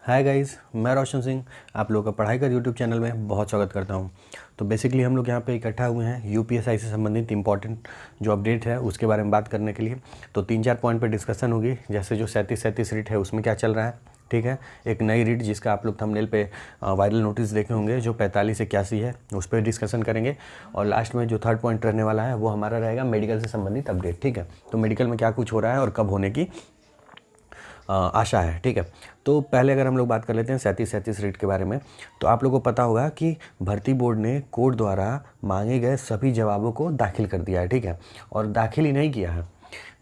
Hi guys, मैं रोशन सिंह आप लोगों का पढ़ाई कर यूट्यूब चैनल में बहुत स्वागत करता हूं। तो बेसिकली हम लोग यहां पे इकट्ठा हुए हैं यूपीएसआई से संबंधित इंपॉर्टेंट जो अपडेट है उसके बारे में बात करने के लिए। तो 3-4 पॉइंट पे डिस्कशन होगी, जैसे जो 37 रीट है उसमें क्या चल रहा है, ठीक है। एक नई रीट जिसका आप लोग थंबनेल पे वायरल नोटिस देखे होंगे जो 4581 है, उस पर डिस्कशन करेंगे। और लास्ट में जो थर्ड पॉइंट रहने वाला है वो हमारा रहेगा मेडिकल से संबंधित अपडेट, ठीक है। तो मेडिकल में क्या कुछ हो रहा है और कब होने की आशा है, ठीक है। तो पहले अगर हम लोग बात कर लेते हैं 37 रीट के बारे में, तो आप लोगों को पता होगा कि भर्ती बोर्ड ने कोर्ट द्वारा मांगे गए सभी जवाबों को दाखिल कर दिया है, ठीक है। और दाखिल ही नहीं किया है,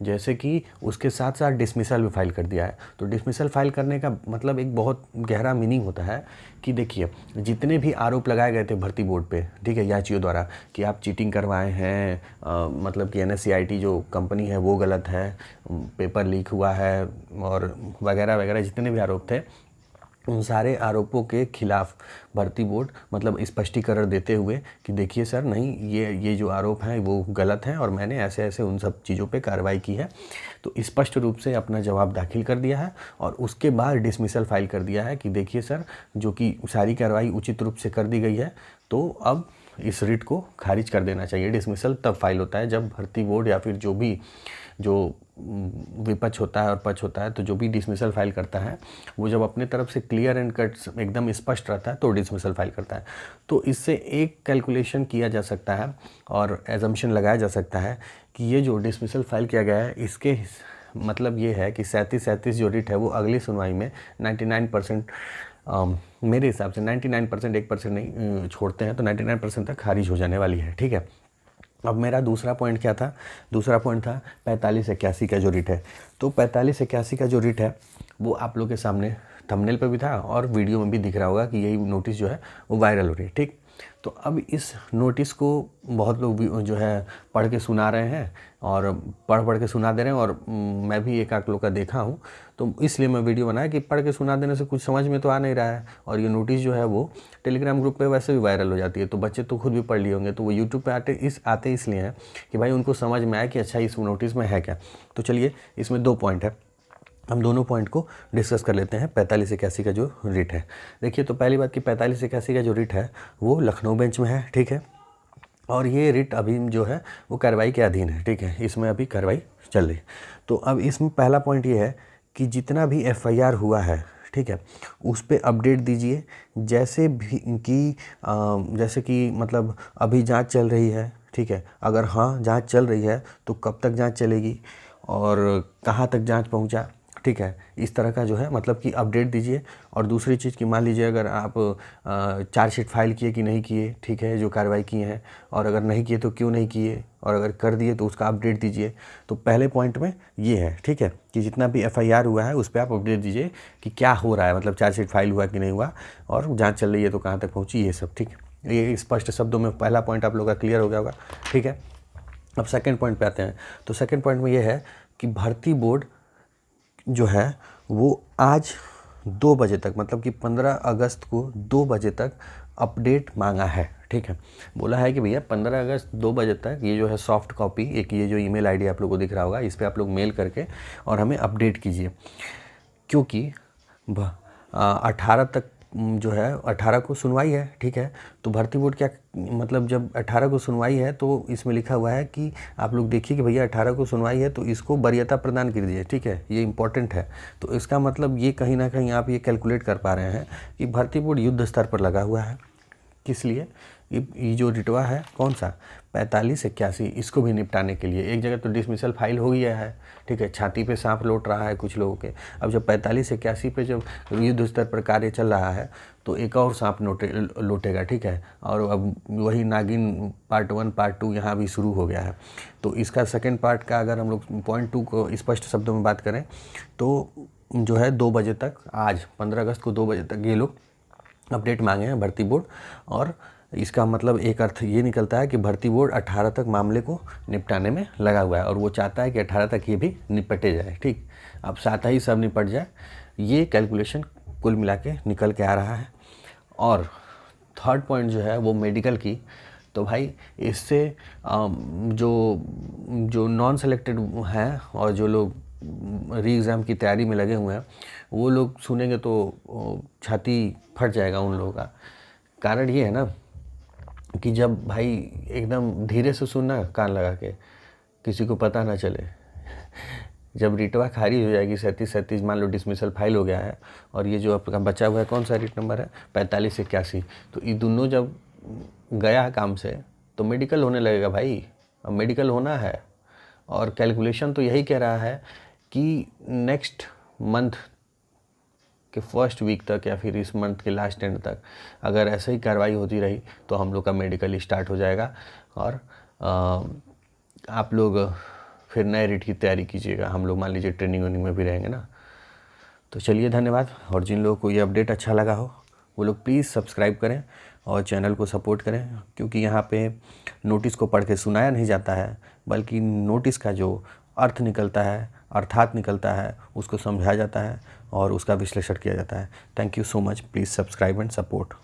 जैसे कि उसके साथ साथ डिसमिसल भी फाइल कर दिया है। तो डिसमिसल फाइल करने का मतलब एक बहुत गहरा मीनिंग होता है कि देखिए, जितने भी आरोप लगाए गए थे भर्ती बोर्ड पे, ठीक है, याचियों द्वारा कि आप चीटिंग करवाए हैं, मतलब कि NSCIT जो कंपनी है वो गलत है, पेपर लीक हुआ है और वगैरह वगैरह जितने भी आरोप थे, उन सारे आरोपों के खिलाफ भर्ती बोर्ड मतलब स्पष्टीकरण देते हुए कि देखिए सर, नहीं, ये जो आरोप हैं वो गलत हैं और मैंने ऐसे ऐसे उन सब चीज़ों पे कार्रवाई की है। तो स्पष्ट रूप से अपना जवाब दाखिल कर दिया है और उसके बाद डिसमिसल फाइल कर दिया है कि देखिए सर, जो कि सारी कार्रवाई उचित रूप से कर दी गई है, तो अब इस रिट को खारिज कर देना चाहिए। डिसमिसल तब फाइल होता है जब भर्ती बोर्ड या फिर जो विपक्ष होता है और पक्ष होता है, तो जो भी डिसमिसल फाइल करता है वो जब अपने तरफ से क्लियर एंड कट एकदम स्पष्ट रहता है तो डिसमिसल फाइल करता है। तो इससे एक कैलकुलेशन किया जा सकता है और एजम्पशन लगाया जा सकता है कि ये जो डिसमिसल फाइल किया गया है इसके मतलब ये है कि 37 जो रिट है वो अगली सुनवाई में 99% मेरे हिसाब से 99%, 1% नहीं छोड़ते हैं तो 99% तक खारिज हो जाने वाली है, ठीक है। अब मेरा दूसरा पॉइंट क्या था? दूसरा पॉइंट था 4581 का जो रिट है। तो 4581 का जो रिट है वो आप लोग के सामने थंबनेल पे भी था और वीडियो में भी दिख रहा होगा कि यही नोटिस जो है वो वायरल हो रही है, ठीक। तो अब इस नोटिस को बहुत लोग भी जो है पढ़ के सुना रहे हैं और पढ़ के सुना दे रहे हैं और मैं भी एक आध लोग का देखा हूँ, तो इसलिए मैं वीडियो बनाया कि पढ़ के सुना देने से कुछ समझ में तो आ नहीं रहा है। और ये नोटिस जो है वो टेलीग्राम ग्रुप पे वैसे भी वायरल हो जाती है, तो बच्चे तो खुद भी पढ़ लिए होंगे, तो वो यूट्यूब पे आते इसलिए हैं कि भाई उनको समझ में आए कि अच्छा इस नोटिस में है क्या। तो चलिए, इसमें 2 पॉइंट है, हम दोनों पॉइंट को डिस्कस कर लेते हैं। 4581 का जो रिट है, देखिए, तो पहली बात कि 4581 का जो रिट है वो लखनऊ बेंच में है, ठीक है। और ये रिट अभी जो है वो कार्रवाई के अधीन है, ठीक है, इसमें अभी कार्रवाई चल रही है। तो अब इसमें पहला पॉइंट ये है कि जितना भी FIR हुआ है, ठीक है, उस पर अपडेट दीजिए। जैसे भी जैसे कि मतलब अभी जांच चल रही है, ठीक है, अगर हाँ जांच चल रही है तो कब तक जांच चलेगी और कहाँ तक जांच पहुँचा, ठीक है, इस तरह का जो है मतलब कि अपडेट दीजिए। और दूसरी चीज़ कि मान लीजिए अगर आप चार्जशीट फाइल किए कि नहीं किए, ठीक है, जो कार्रवाई किए हैं, और अगर नहीं किए तो क्यों नहीं किए, और अगर कर दिए तो उसका अपडेट दीजिए। तो पहले पॉइंट में ये है, ठीक है, कि जितना भी FIR हुआ है उस पर आप अपडेट दीजिए कि क्या हो रहा है, मतलब चार्जशीट फाइल हुआ कि नहीं हुआ और जाँच चल रही है तो कहाँ तक पहुँची, ये सब, ठीक है। ये स्पष्ट शब्दों में पहला पॉइंट आप लोग का क्लियर हो गया होगा, ठीक है। अब सेकेंड पॉइंट पे आते हैं। तो सेकेंड पॉइंट में ये है कि भर्ती बोर्ड जो है वो आज 2 बजे तक, मतलब कि 15 अगस्त को 2 बजे तक अपडेट मांगा है, ठीक है। बोला है कि भैया 15 अगस्त 2 बजे तक ये जो है सॉफ्ट कॉपी, एक ये जो ईमेल आईडी आप लोगों को दिख रहा होगा, इस पर आप लोग मेल करके और हमें अपडेट कीजिए, क्योंकि 18 तक जो है 18 को सुनवाई है, ठीक है। तो भर्ती बोर्ड क्या मतलब, जब 18 को सुनवाई है तो इसमें लिखा हुआ है कि आप लोग देखिए कि भैया 18 को सुनवाई है तो इसको वरीयता प्रदान कर दीजिए, ठीक है, ये इंपॉर्टेंट है। तो इसका मतलब ये कहीं ना कहीं आप ये कैलकुलेट कर पा रहे हैं कि भर्ती बोर्ड युद्ध स्तर पर लगा हुआ है। किस लिए? ये जो रिटवा है कौन सा 4581, इसको भी निपटाने के लिए। एक जगह तो डिसमिसल फाइल हो गया है, ठीक है, छाती पे सांप लौट रहा है कुछ लोगों के। अब जब 4581 पे जब युद्ध स्तर पर कार्य चल रहा है तो एक और सांप लौटेगा, ठीक है। और अब वही नागिन पार्ट 1 पार्ट 2 यहाँ भी शुरू हो गया है। तो इसका सेकेंड पार्ट का अगर हम लोग पॉइंट 2 को स्पष्ट शब्दों में बात करें तो जो है 2 बजे तक, आज 15 अगस्त को 2 बजे तक ये लोग अपडेट मांगे हैं भर्ती बोर्ड। और इसका मतलब एक अर्थ ये निकलता है कि भर्ती बोर्ड 18 तक मामले को निपटाने में लगा हुआ है और वो चाहता है कि 18 तक ये भी निपटे जाए, ठीक। अब साथ ही सब निपट जाए, ये कैलकुलेशन कुल मिला के निकल के आ रहा है। और थर्ड पॉइंट जो है वो मेडिकल की। तो भाई इससे जो नॉन सेलेक्टेड हैं और जो लोग री एग्ज़ाम की तैयारी में लगे हुए हैं वो लोग सुनेंगे तो छाती फट जाएगा उन लोगों का। कारण ये है ना कि जब भाई एकदम धीरे से सुनना कान लगा के, किसी को पता ना चले। जब रिटवा खारिज हो जाएगी 37 मान लो डिसमिसल फाइल हो गया है और ये जो आपका बचा हुआ है कौन सा रिट नंबर है 4581, तो ये दोनों जब गया काम से तो मेडिकल होने लगेगा भाई। अब मेडिकल होना है और कैलकुलेशन तो यही कह रहा है कि नेक्स्ट मंथ के फर्स्ट वीक तक या फिर इस मंथ के लास्ट एंड तक अगर ऐसे ही कार्रवाई होती रही तो हम लोग का मेडिकल स्टार्ट हो जाएगा और आप लोग फिर नए रिट की तैयारी कीजिएगा। हम लोग मान लीजिए ट्रेनिंग वेनिंग में भी रहेंगे ना। तो चलिए धन्यवाद। और जिन लोगों को ये अपडेट अच्छा लगा हो वो लोग प्लीज़ सब्सक्राइब करें और चैनल को सपोर्ट करें, क्योंकि यहाँ पे नोटिस को पढ़ के सुनाया नहीं जाता है बल्कि नोटिस का जो अर्थ निकलता है, अर्थात निकलता है, उसको समझाया जाता है और उसका विश्लेषण किया जाता है। Thank you so much. Please subscribe and support.